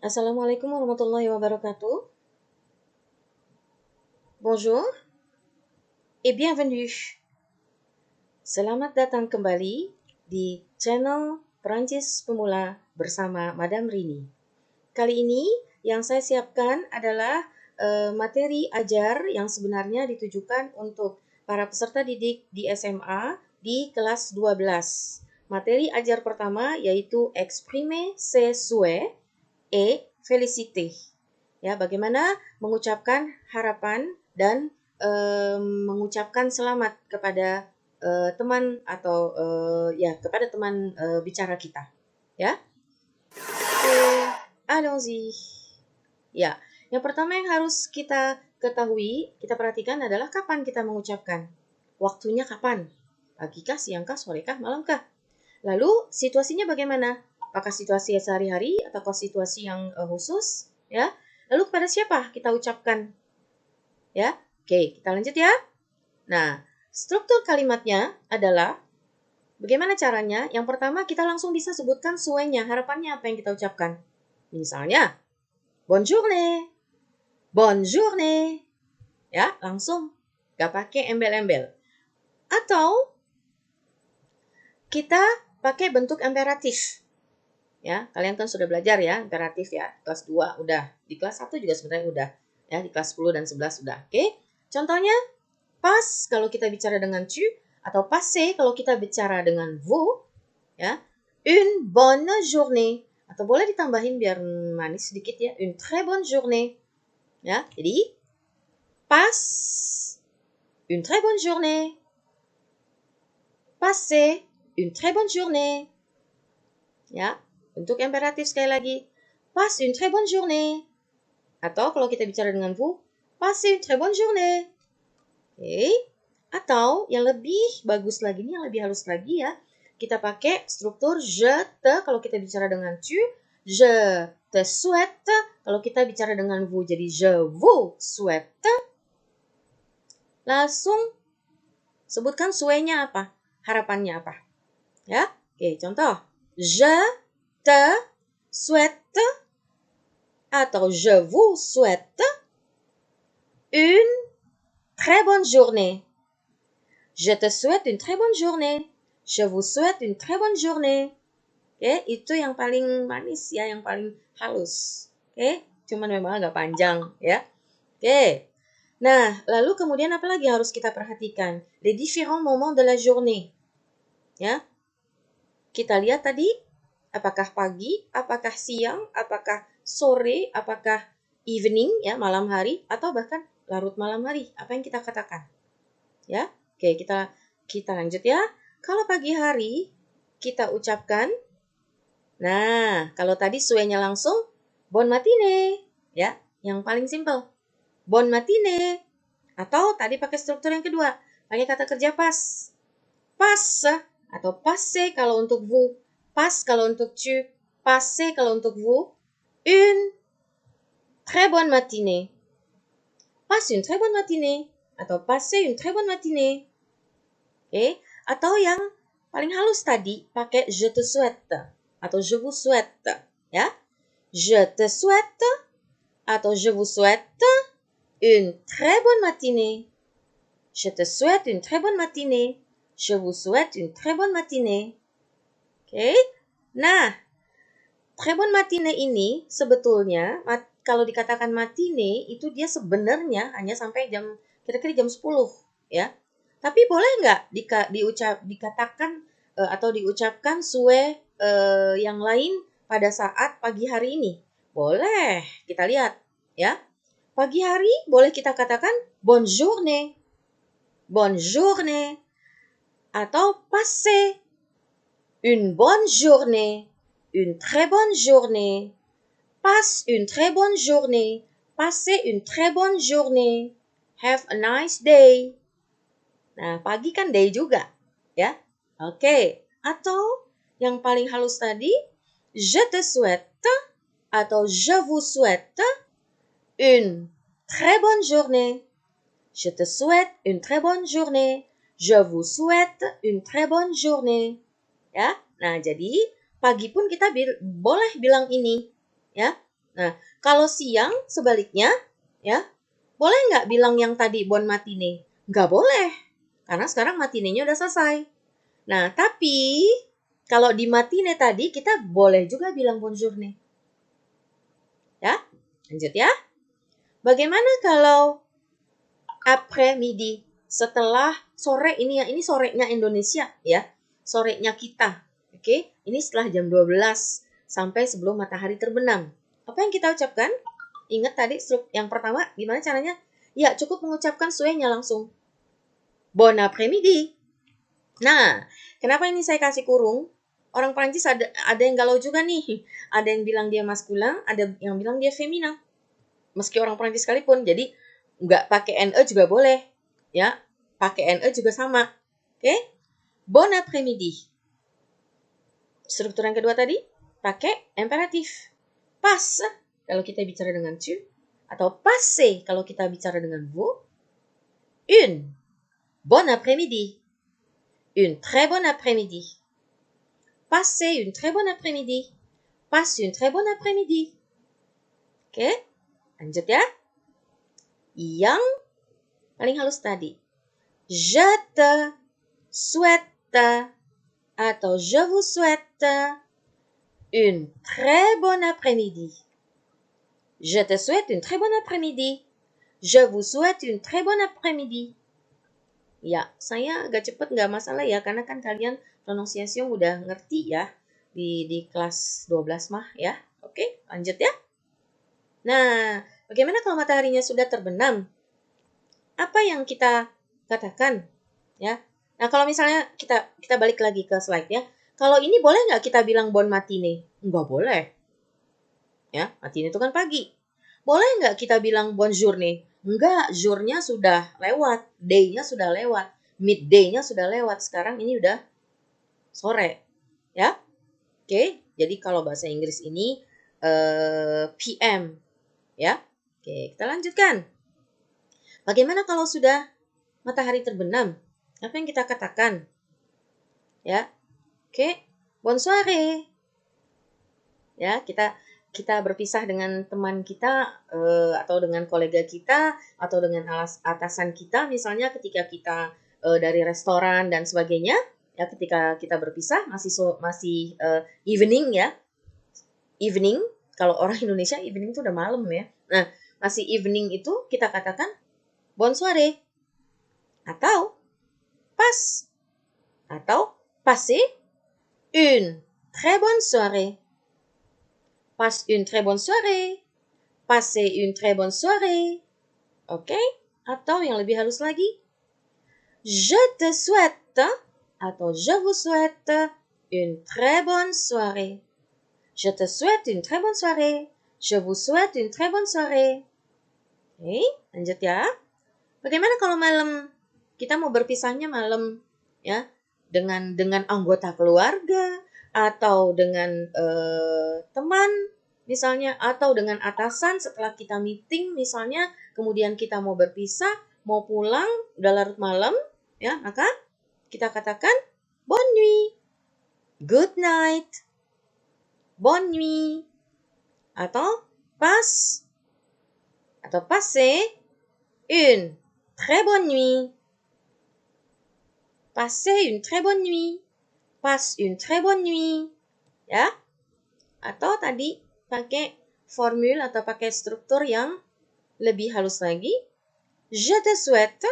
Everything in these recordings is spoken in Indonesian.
Assalamualaikum warahmatullahi wabarakatuh. Bonjour et bienvenue. Selamat datang kembali di channel Perancis Pemula bersama Madam Rini. Kali ini yang saya siapkan adalah materi ajar yang sebenarnya ditujukan untuk para peserta didik di SMA di kelas 12. Materi ajar pertama yaitu exprimer ses souhaits et féliciter. Ya, bagaimana mengucapkan harapan dan mengucapkan selamat kepada teman atau kepada teman bicara kita. Ya. Allons-y. Ya, yang pertama yang harus kita ketahui, kita perhatikan adalah kapan kita mengucapkan. Waktunya kapan? Pagikah, siangkah, sorekah, malamkah? Lalu situasinya bagaimana? Apakah situasi sehari-hari atau situasi yang khusus? Ya. Lalu kepada siapa kita ucapkan? Ya. Oke, kita lanjut ya. Nah, struktur kalimatnya adalah bagaimana caranya? Yang pertama kita langsung bisa sebutkan suenya, harapannya apa yang kita ucapkan. Misalnya, bonne journée. Bonne journée. Ya, langsung. Gak pakai embel-embel. Atau kita pakai bentuk imperatif. Ya, kalian kan sudah belajar ya, imperatif ya. Kelas 2 udah. Di kelas 1 juga sebenarnya udah. Ya, di kelas 10 dan 11 udah. Oke. Contohnya, pas kalau kita bicara dengan tu atau passé kalau kita bicara dengan vous, ya. Une bonne journée atau boleh ditambahin biar manis sedikit ya, une très bonne journée. Ya, jadi passe une très bonne journée. Passez une très bonne journée. Ya, untuk imperatif sekali lagi. Passe une très bonne journée. Atau kalau kita bicara dengan vous, passez une très bonne journée. Oke. Atau yang lebih bagus lagi nih, yang lebih halus lagi ya. Kita pakai struktur je te kalau kita bicara dengan tu, je te souhaite kalau kita bicara dengan vous. Jadi je vous souhaite. Langsung sebutkan souhaitnya apa? Harapannya apa? Ya. Oke, contoh. Je te souhaite atau je vous souhaite une très bonne journée. Je te souhaite une très bonne journée. Je vous souhaite une très bonne journée. Oke, itu yang paling manis ya, yang paling halus. Oke, cuman memang agak panjang ya. Oke. Nah, lalu kemudian apa lagi yang harus kita perhatikan? Les différents moments de la journée. Ya. Kita lihat tadi apakah pagi, apakah siang, apakah sore, apakah evening ya, malam hari atau bahkan larut malam hari. Apa yang kita katakan? Ya. Oke, kita lanjut ya. Kalau pagi hari kita ucapkan, nah, kalau tadi suenya langsung bon matinée, ya, yang paling simple. Bon matinée. Atau tadi pakai struktur yang kedua, pakai kata kerja pas. Pas atau passé kalau untuk vous, pas kalau untuk tu, passé kalau untuk vous. Une très bonne matinée. Passe une très bonne matinée atau passez une très bonne matinée. Oke, atau yang paling halus tadi pakai je te souhaite atau je vous souhaite, ya. Je te souhaite atau je vous souhaite une très bonne matinée. Je te souhaite une très bonne matinée. Je vous souhaite une très bonne matinée. Oke. Nah, très bonne matinée ini sebetulnya kalau dikatakan matinee itu dia sebenarnya hanya sampai kira-kira jam 10, ya. Tapi boleh nggak dikatakan atau diucapkan yang lain pada saat pagi hari ini? Boleh, kita lihat ya. Pagi hari boleh kita katakan bonne journée. Bonne journée. Atau passez une bonne journée. Une très bonne journée. Passe une très bonne journée. Passez une très bonne journée. Have a nice day. Nah, pagi kan day juga, ya. Oke. Atau yang paling halus tadi, je te souhaite atau je vous souhaite une très bonne journée. Je te souhaite une très bonne journée. Je vous souhaite une très bonne journée. Ya. Nah, jadi pagi pun kita boleh bilang ini, ya. Nah, kalau siang sebaliknya, ya, boleh nggak bilang yang tadi bon matinee? Nggak boleh, karena sekarang matinenya udah selesai. Nah, tapi kalau di matinee tadi kita boleh juga bilang bonjourne. Ya, lanjut ya. Bagaimana kalau après-midi, setelah sore ini ya, ini sorenya Indonesia ya. Sorenya kita. Oke, ini setelah jam 12 sampai sebelum matahari terbenam. Apa yang kita ucapkan? Ingat tadi yang pertama gimana caranya? Ya, cukup mengucapkan suenya langsung. Bon après-midi. Nah, kenapa ini saya kasih kurung? Orang Prancis ada yang galau juga nih. Ada yang bilang dia maskulin, ada yang bilang dia feminin. Meski orang Prancis sekalipun. Jadi nggak pakai NE juga boleh. Ya, pakai NE juga sama. Oke? Bon après-midi. Struktur yang kedua tadi pakai imperatif. Pas kalau kita bicara dengan tu, atau passez kalau kita bicara dengan vous. Une bonne après-midi. Une très bonne après-midi. Passez une très bonne après-midi. Passe une très bonne après-midi. Oke, lanjut ya. Yang paling halus tadi. Je te souhaite atau je vous souhaite une très bonne après-midi. Je te souhaite une très bonne après-midi. Je vous souhaite une très bonne après-midi. Ya, saya agak cepat nggak masalah ya, karena kan kalian pronunciation udah ngerti ya di kelas 12 mah ya. Oke, lanjut ya. Nah, bagaimana kalau mataharinya sudah terbenam? Apa yang kita katakan? Ya. Nah, kalau misalnya kita balik lagi ke slide ya. Kalau ini boleh nggak kita bilang bon matinee? Nggak boleh. Ya, matinee itu kan pagi. Boleh nggak kita bilang bonjourne? Enggak, journya sudah lewat, day-nya sudah lewat, midday-nya sudah lewat. Sekarang ini udah sore, ya. Oke, jadi kalau bahasa Inggris ini PM, ya. Oke, kita lanjutkan. Bagaimana kalau sudah matahari terbenam? Apa yang kita katakan? Ya, oke, bonsoir. Ya, kita berpisah dengan teman kita atau dengan kolega kita atau dengan atasan kita misalnya ketika kita dari restoran dan sebagainya ya, ketika kita berpisah masih evening ya, evening, kalau orang Indonesia evening itu udah malam ya. Nah, masih evening itu kita katakan bonsoir atau passe atau passez une très bonne soirée. Passe une très bonne soirée. Passez une très bonne soirée. Oke? Atau yang lebih halus lagi. Je te souhaite atau je vous souhaite une très bonne soirée. Je te souhaite une très bonne soirée. Je vous souhaite une très bonne soirée. Oke, lanjut ya. Bagaimana kalau malam? Kita mau berpisahnya malam ya, dengan anggota keluarga atau dengan teman misalnya, atau dengan atasan setelah kita meeting misalnya, kemudian kita mau berpisah, mau pulang, udah larut malam ya, maka kita katakan bonne nuit, good night, bonne nuit, atau passez une très bonne nuit. Passez une très bonne nuit. Passe une très bonne nuit. Ya. Atau tadi pakai formul atau pakai struktur yang lebih halus lagi. Je te souhaite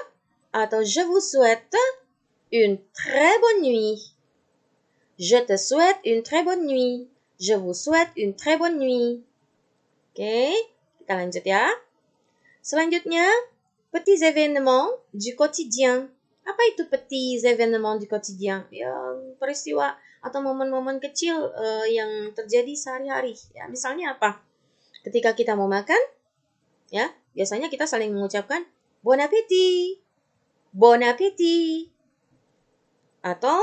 atau je vous souhaite une très bonne nuit. Je te souhaite une très bonne nuit. Je vous souhaite une très bonne nuit. Oke, kita lanjut ya. Selanjutnya, petits événements du quotidien. Apa itu petits événements du quotidien? Ya, peristiwa atau momen-momen kecil yang terjadi sehari-hari. Ya, misalnya apa? Ketika kita mau makan, ya, biasanya kita saling mengucapkan bon appétit, bon appétit. Atau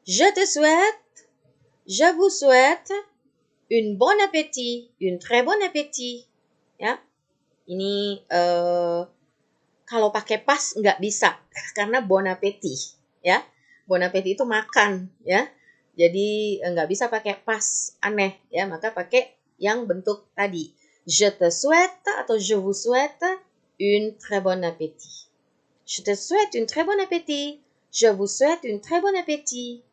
je te souhaite, je vous souhaite une bonne appétit, une très bonne appétit. Ya, ini kalau pakai pas nggak bisa karena bon appétit ya. Bon appétit itu makan ya. Jadi nggak bisa pakai pas, aneh ya, maka pakai yang bentuk tadi. Je te souhaite atau je vous souhaite une très bonne appétit. Je te souhaite une très bonne appétit. Je vous souhaite une très bonne appétit.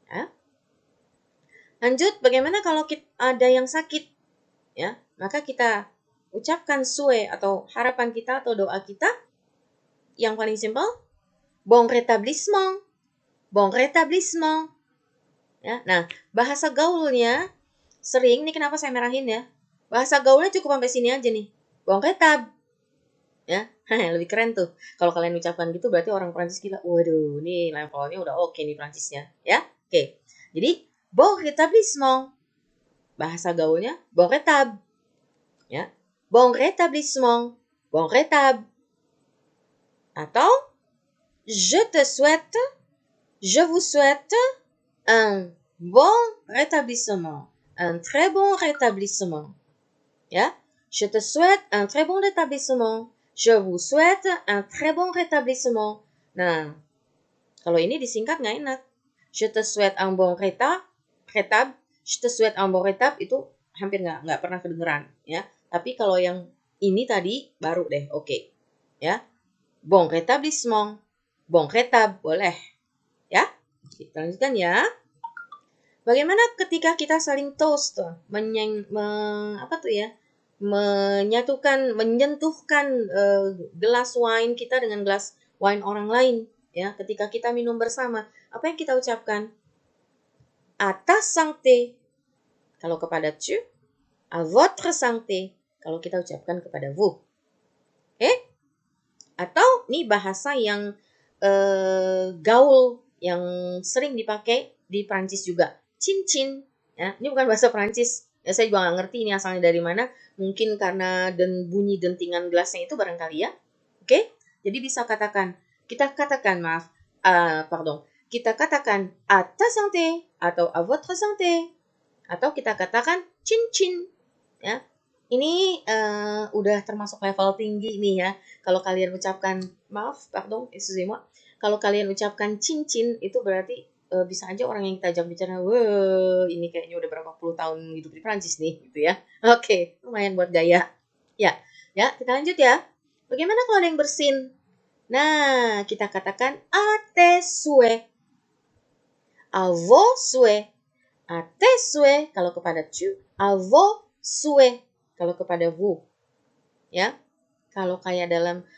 Ya. Lanjut, bagaimana kalau ada yang sakit? Ya, maka kita ucapkan souhait atau harapan kita atau doa kita yang paling simpel, bon rétablissement. Bon rétablissement. Ya, nah, bahasa gaulnya sering, ini kenapa saya merahin ya? Bahasa gaulnya cukup sampai sini aja nih. Bon rétab. Ya, lebih keren tuh. Kalau kalian ucapkan gitu berarti orang Prancis gila. Waduh, nih levelnya udah oke nih Prancisnya, ya. Oke. Jadi, bon rétablissement. Bahasa gaulnya bon rétab. Ya. Bon rétablissement. Bon rétab. Atau je te souhaite, je vous souhaite un bon rétablissement. Un très bon rétablissement. Ya. Je te souhaite un très bon rétablissement. Je vous souhaite un très bon rétablissement. Nah, kalau ini disingkat nggak enak. Je te souhaite un bon rétab. Je te souhaite un bon rétab itu hampir nggak pernah kedengeran, ya. Tapi kalau yang ini tadi baru deh, oke. Ya. Bon rétablissement. Bon rétab, boleh. Ya. Kita lanjutkan ya. Bagaimana ketika kita saling toast, menyentuhkan gelas wine kita dengan gelas wine orang lain, ya. Ketika kita minum bersama, apa yang kita ucapkan? À ta santé kalau kepada tu, à votre santé kalau kita ucapkan kepada vous. Oke? Atau nih bahasa yang gaul yang sering dipakai di Prancis juga, cincin. Ya, ini bukan bahasa Prancis. Ya, saya juga nggak ngerti ini asalnya dari mana. Mungkin karena bunyi dentingan gelasnya itu barangkali ya. Oke? Jadi kita katakan à ta santé atau à votre santé. Atau kita katakan cincin. Ya. Ini udah termasuk level tinggi nih ya. Kalau kalian ucapkan, excusez-moi. Kalau kalian ucapkan cincin, itu berarti bisa aja orang yang kita ajak bicara, wah ini kayaknya udah berapa puluh tahun hidup di Prancis nih, gitu ya. Oke, lumayan buat gaya. Ya, kita lanjut ya. Bagaimana kalau ada yang bersin? Nah, kita katakan à tes souhaits, à vos souhaits, à tes souhaits kalau kepada tu, à vos souhaits kalau kepada vous. Ya. Kalau kayak dalam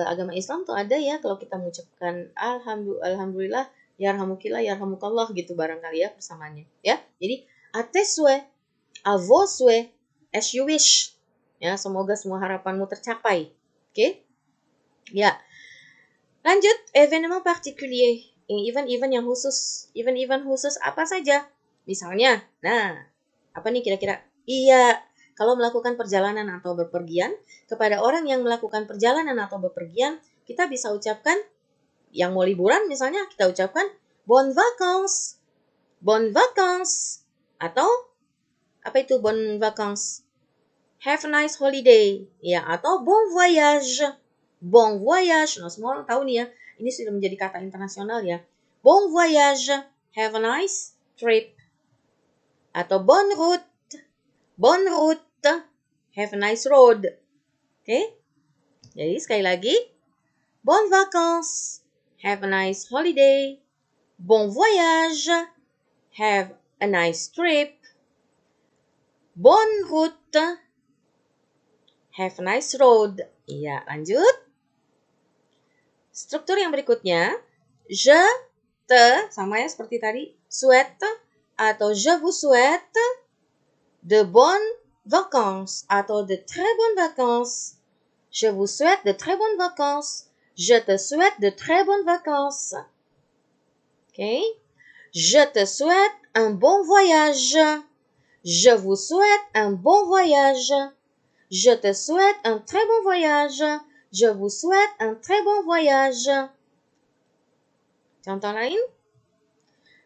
agama Islam tuh ada ya, kalau kita mengucapkan alhamdulillah, yarhamukillah, yarhamukallah gitu barangkali ya persamaannya. Ya. Jadi à tes souhaits, à vos souhaits, as you wish. Ya, semoga semua harapanmu tercapai. Oke? Ya. Lanjut, événement particulier. Event yang khusus. Event khusus apa saja? Misalnya, nah, apa nih kira-kira? Iya, kalau melakukan perjalanan atau bepergian, kepada orang yang melakukan perjalanan atau bepergian, kita bisa ucapkan, yang mau liburan misalnya, kita ucapkan bonnes vacances. Bonnes vacances. Atau, apa itu bonnes vacances? Have a nice holiday. Ya, atau bon voyage. Bon voyage. Nah, semua orang tahu nih ya, ini sudah menjadi kata internasional ya. Bon voyage. Have a nice trip. Atau bonne route. Bonne route. Have a nice road. Oke? Jadi sekali lagi. Bonnes vacances. Have a nice holiday. Bon voyage. Have a nice trip. Bonne route. Have a nice road. Iya, lanjut. Struktur yang berikutnya. Je te, sama ya seperti tadi. Souhaite atau je vous souhaite de bonnes vacances atau de très bonnes vacances. Je vous souhaite de très bonnes vacances. Je te souhaite de très bonnes vacances. Okay? Je te souhaite un bon voyage. Je vous souhaite un bon voyage. Je te souhaite un très bon voyage. Je vous souhaite un très bon voyage. Contoh lain.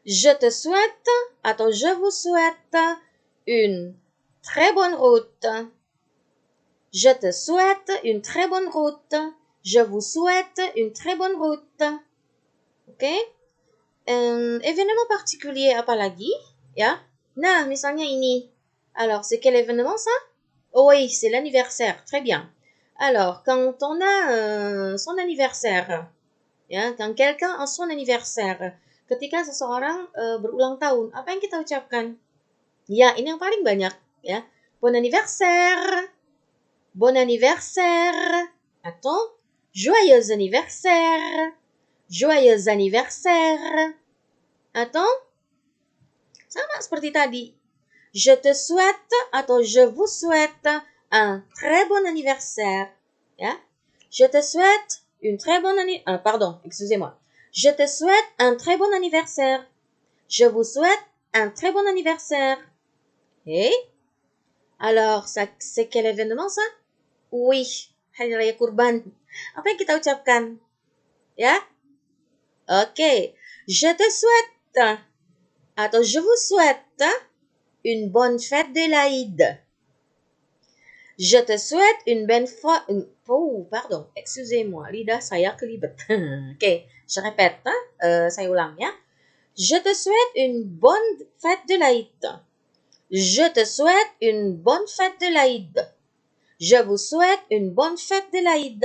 Je te souhaite atau je vous souhaite une très bonne route. Je te souhaite une très bonne route. Je vous souhaite une très bonne route. Oke? Événement particulier apa lagi? Ya. Nah, misalnya ini. Alors, c'est quel événement ça? Oh oui, c'est l'anniversaire. Très bien. Alors, quand on a son anniversaire, ya, quand quelqu'un a son anniversaire, ketika seseorang berulang tahun, apa yang kita ucapkan? Ya, ini yang paling banyak, ya. Bon anniversaire, bon anniversaire, atau joyeux anniversaire, joyeux anniversaire, atau sama seperti tadi. Je te souhaite atau je vous souhaite un très bon anniversaire. Ya. Je te souhaite une très bonne pardon, excusez-moi. Je te souhaite un très bon anniversaire. Je vous souhaite un très bon anniversaire. Et alors, ça, c'est quel événement ça? Oui, Hari Raya Kurban. Apa yang kita ucapkan? Ya? Oke. Je te souhaite atau je vous souhaite une bonne fête de l'Aïd. Je te souhaite une bonne fête. Oh, pardon, excusez-moi, lidah saya kelibet. Oke, je répète, saya ulang ya. Je te souhaite une bonne fête de l'Aïd. Je te souhaite une bonne fête de l'Aïd. Je vous souhaite une bonne fête de l'Aïd.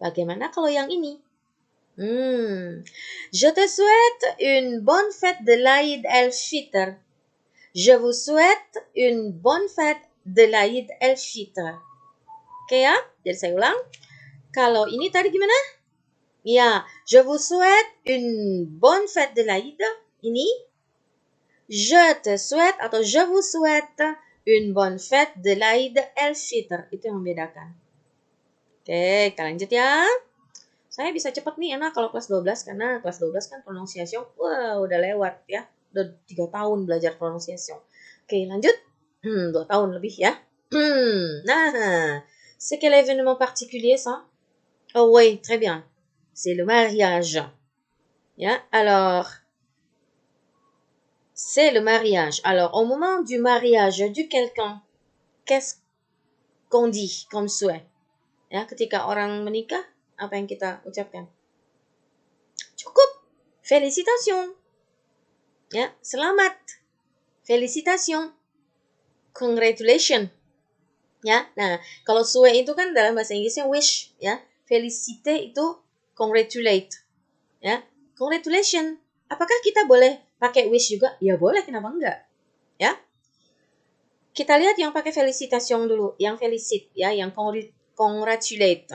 Bagaimana kalau yang ini? Je te souhaite une bonne fête de l'Aïd el-Fitr. Je vous souhaite une bonne fête de l'Aïd el-Fitr. Oke ya, jadi saya ulang. Kalau ini tadi gimana? Ya, je vous souhaite une bonne fête de l'Aïd. Ini, je te souhaite atau je vous souhaite une bonne fête de l'Aïd el-Fitr. Itu yang membedakan. Oke, kita lanjut ya. Saya bisa cepat nih enak kalau kelas 12 karena kelas 12 kan pronunciation udah lewat ya. Udah 3 tahun belajar pronunciation. Oke, lanjut. 2 tahun lebih ya. Nah, c'est quel événement particulier ça? Oh oui, très bien. C'est le mariage. Ya, alors c'est le mariage. Alors, au moment du mariage de quelqu'un, qu'est-ce qu'on dit comme souhait? Ya, ketika orang menikah, apa yang kita ucapkan? Cukup. Félicitations. Ya, selamat. Félicitations. Congratulations. Ya, nah kalau souhait itu kan dalam bahasa Inggrisnya wish, ya. Felicite itu congratulate, ya. Congratulations. Apakah kita boleh pakai wish juga? Ya boleh, kenapa enggak? Ya. Kita lihat yang pakai felicitation dulu, yang felicite, ya, yang congratulate.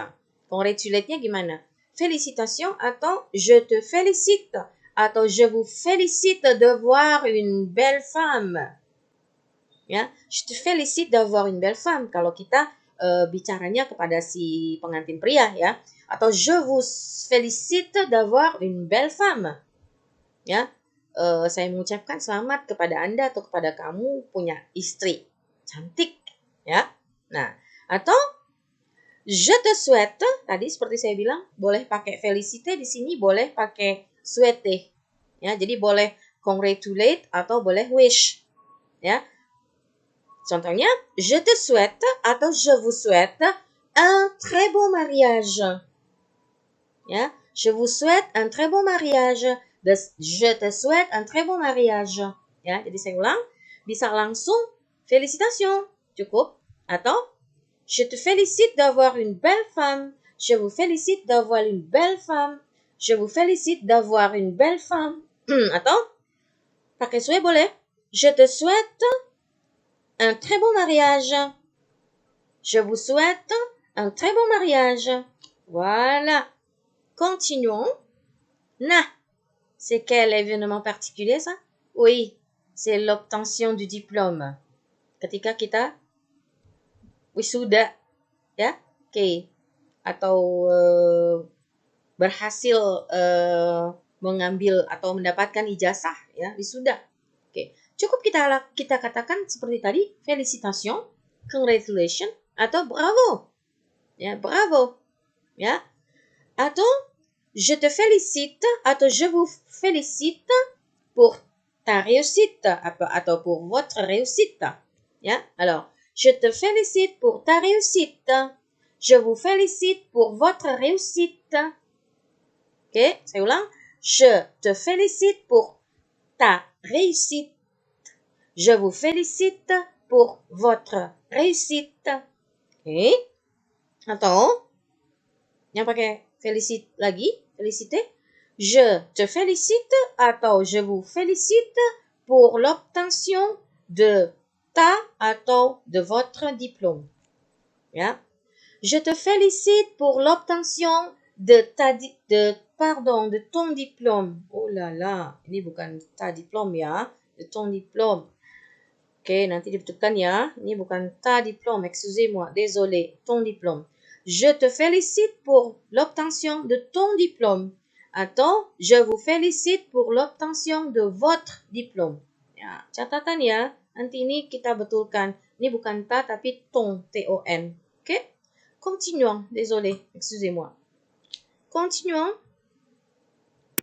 Congratulate-nya gimana? Félicitations atau je te félicite atau je vous félicite de voir une belle femme. Ya, je te félicite d'avoir une belle femme kalau kita bicaranya kepada si pengantin pria ya, atau je vous félicite d'avoir une belle femme. Ya, saya mengucapkan selamat kepada Anda atau kepada kamu punya istri cantik ya. Nah, atau je te souhaite, tadi seperti saya bilang, boleh pakai féliciter di sini, boleh pakai souhaiter. Ya, jadi boleh congratulate atau boleh wish. Ya. Contohnya, je te souhaite atau je vous souhaite un très beau mariage. Ya, je vous souhaite un très beau mariage. Je te souhaite un très beau mariage. Ya, jadi saya ulang, bisa langsung félicitations, cukup, atau je te félicite d'avoir une belle femme. Je vous félicite d'avoir une belle femme. Je vous félicite d'avoir une belle femme. Atau pakai souhait boleh. Je te souhaite un très beau mariage. Je vous souhaite un très beau mariage. Voilà. Continuons. Nah, c'est quel événement particulier ça? Oui, c'est l'obtention du diplôme. Ketika kita wisuda, ya, oke, atau berhasil mengambil atau mendapatkan ijazah, ya, wisuda. Oke, cukup kita katakan seperti tadi, félicitations, congratulations, atau bravo, ya, bravo, ya, atau je te félicite atau je vous félicite pour ta réussite atau pour votre réussite, ya. Alors, je te félicite pour ta réussite. Je vous félicite pour votre réussite. Oke, saya ulang. Je te félicite pour ta réussite. Je vous félicite pour votre réussite. Oke. Atau yang pakai féliciter. Je te félicite atau je vous félicite pour l'obtention de ta atau de votre diplôme. Ya. Je te félicite pour l'obtention de ton diplôme. Oh là là, ini bukan ta diplôme ya, de ton diplôme. Oke, nanti dibetulkan ya. Ini bukan ta diplôme, excusez-moi, désolé, ton diplôme. Je te félicite pour l'obtention de ton diplôme. Atau je vous félicite pour l'obtention de votre diplôme. Ya, catatan ya. Nanti ini kita betulkan. Ini bukan ta tapi ton, T-O-N. Oke? Continuons. Désolé, excusez-moi. Continuons.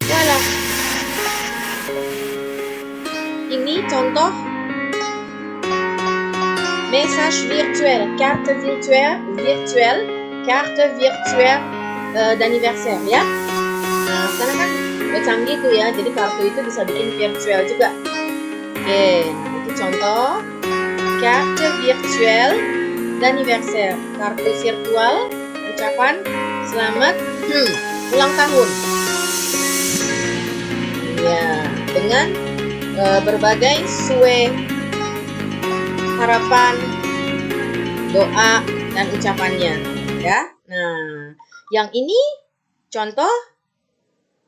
Voilà. Ini contoh message virtuel, carte virtuelle d'anniversaire ya. Nah, sekarang kan udah canggih tuh ya, jadi kartu itu bisa bikin virtual juga. Oke, itu contoh carte virtuelle d'anniversaire, kartu virtual ucapan selamat ulang tahun. Ya, dengan berbagai souhait, harapan, doa, dan ucapannya ya. Nah, yang ini contoh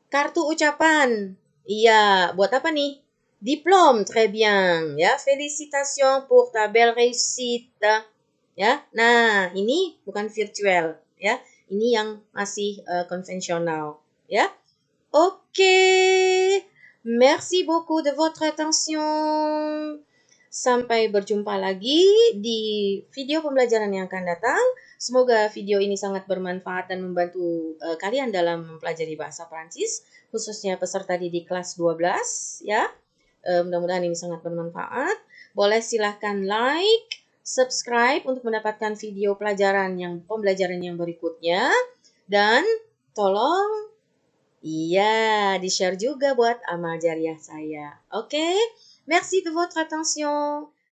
kartu ucapan. Iya, buat apa nih? Diplôme, très bien ya. Félicitations pour ta belle réussite ya. Nah, ini bukan virtual ya. Ini yang masih konvensional ya. Oke. Merci beaucoup de votre attention. Sampai berjumpa lagi di video pembelajaran yang akan datang. Semoga video ini sangat bermanfaat dan membantu kalian dalam mempelajari bahasa Prancis, khususnya peserta didik kelas 12 ya. Mudah-mudahan ini sangat bermanfaat. Boleh silahkan like, subscribe untuk mendapatkan video pembelajaran yang berikutnya. Dan tolong di-share juga buat amal jariah saya. Oke? Merci de votre attention.